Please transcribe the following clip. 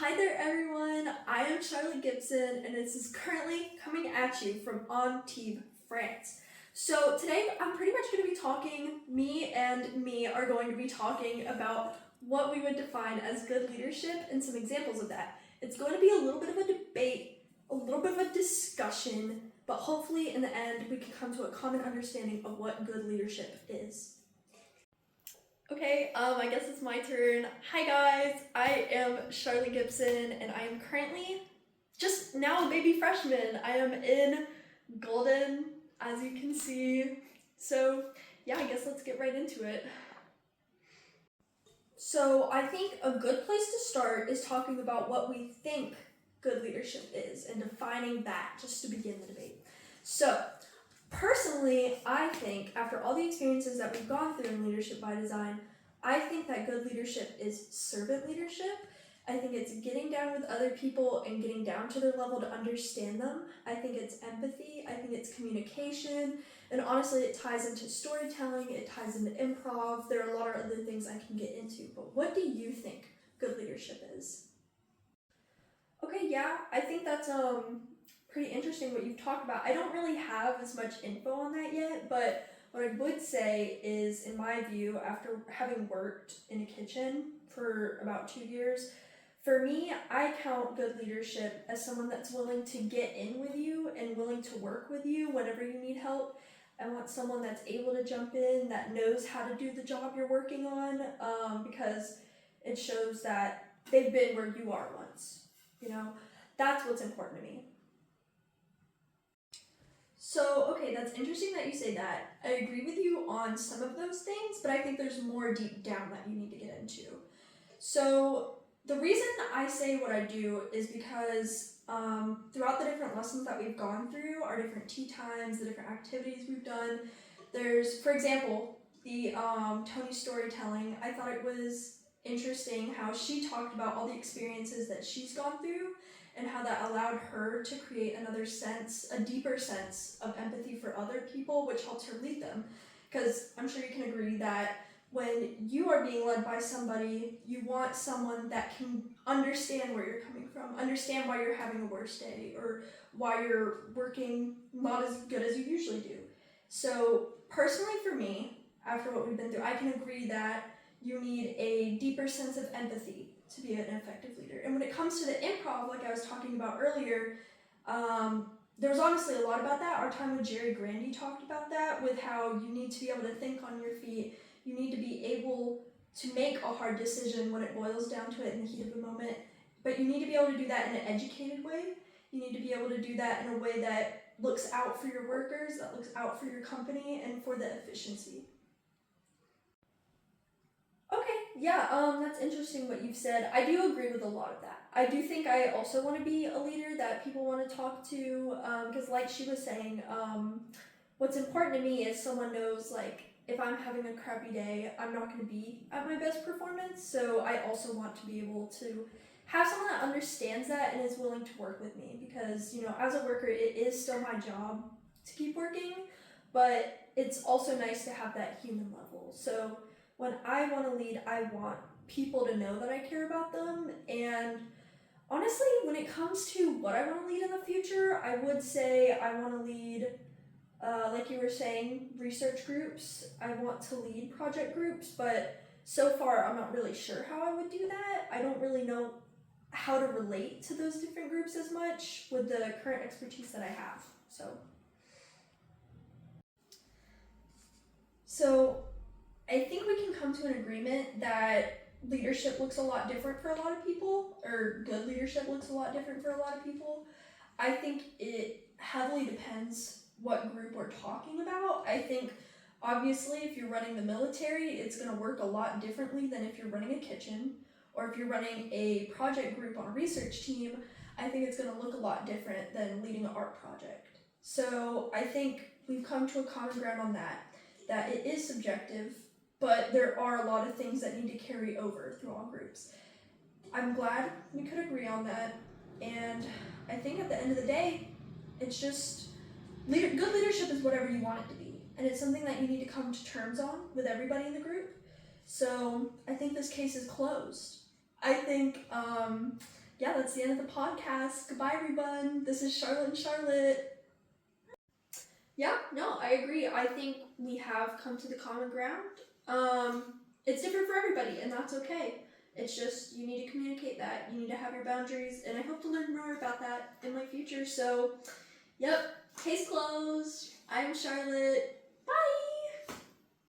Hi there everyone, I am Charlotte Gibson and this is currently coming at you from Antibes, France. So today I'm pretty much going to be talking, me are going to be talking about what we would define as good leadership and some examples of that. It's going to be a little bit of a debate, a little bit of a discussion, but hopefully in the end we can come to a common understanding of what good leadership is. Okay, I guess it's my turn. Hi guys, I am Charlotte Gibson and I am currently just now a baby freshman. I am in Golden, as you can see. So yeah, I guess let's get right into it. So I think a good place to start is talking about what we think good leadership is and defining that just to begin the debate. So personally, I think after all the experiences that we've gone through in Leadership by Design, I think that good leadership is servant leadership. I think it's getting down with other people and getting down to their level to understand them. I think it's empathy. I think it's communication. And honestly, it ties into storytelling. It ties into improv. There are a lot of other things I can get into. But what do you think good leadership is? Okay, yeah, I think that's pretty interesting what you've talked about. I don't really have as much info on that yet, but what I would say is, in my view, after having worked in a kitchen for about 2 years, for me, I count good leadership as someone that's willing to get in with you and willing to work with you whenever you need help. I want someone that's able to jump in, that knows how to do the job you're working on, because it shows that they've been where you are once. You know, that's what's important to me. So, okay, that's interesting that you say that. I agree with you on some of those things, but I think there's more deep down that you need to get into. So, the reason I say what I do is because throughout the different lessons that we've gone through, our different tea times, the different activities we've done, there's, for example, the Tony storytelling. I thought it was interesting how she talked about all the experiences that she's gone through and how that allowed her to create another sense, a deeper sense of empathy for other people, which helps her lead them. Because I'm sure you can agree that when you are being led by somebody, you want someone that can understand where you're coming from, understand why you're having a worse day, or why you're working not as good as you usually do. So personally for me, after what we've been through, I can agree that you need a deeper sense of empathy to be an effective leader. And when it comes to the improv, like I was talking about earlier, there was honestly a lot about that. Our time with Jerry Grandy talked about that, with how you need to be able to think on your feet. You need to be able to make a hard decision when it boils down to it in the heat of the moment. But you need to be able to do that in an educated way. You need to be able to do that in a way that looks out for your workers, that looks out for your company, and for the efficiency. Yeah, that's interesting what you've said. I do agree with a lot of that. I do think I also want to be a leader that people want to talk to, because like she was saying, what's important to me is someone knows, like, if I'm having a crappy day, I'm not going to be at my best performance, so I also want to be able to have someone that understands that and is willing to work with me, because, you know, as a worker, it is still my job to keep working, but it's also nice to have that human level. So when I want to lead, I want people to know that I care about them. And honestly, when it comes to what I want to lead in the future, I would say I want to lead, like you were saying, research groups. I want to lead project groups, but so far I'm not really sure how I would do that. I don't really know how to relate to those different groups as much with the current expertise that I have. So I think we can come to an agreement that leadership looks a lot different for a lot of people, or good leadership looks a lot different for a lot of people. I think it heavily depends what group we're talking about. I think obviously if you're running the military, it's going to work a lot differently than if you're running a kitchen, or if you're running a project group on a research team. I think it's going to look a lot different than leading an art project. So I think we've come to a common ground on that it is subjective, but there are a lot of things that need to carry over through all groups. I'm glad we could agree on that, and I think at the end of the day, it's just good leadership is whatever you want it to be, and it's something that you need to come to terms on with everybody in the group. So I think this case is closed. I think yeah, that's the end of the podcast. Goodbye, everyone. This is Charlotte and Charlotte. Yeah, no, I agree. I think we have come to the common ground. It's different for everybody, and that's okay. It's just you need to communicate that. You need to have your boundaries, and I hope to learn more about that in my future. So, yep, case closed. I'm Charlotte.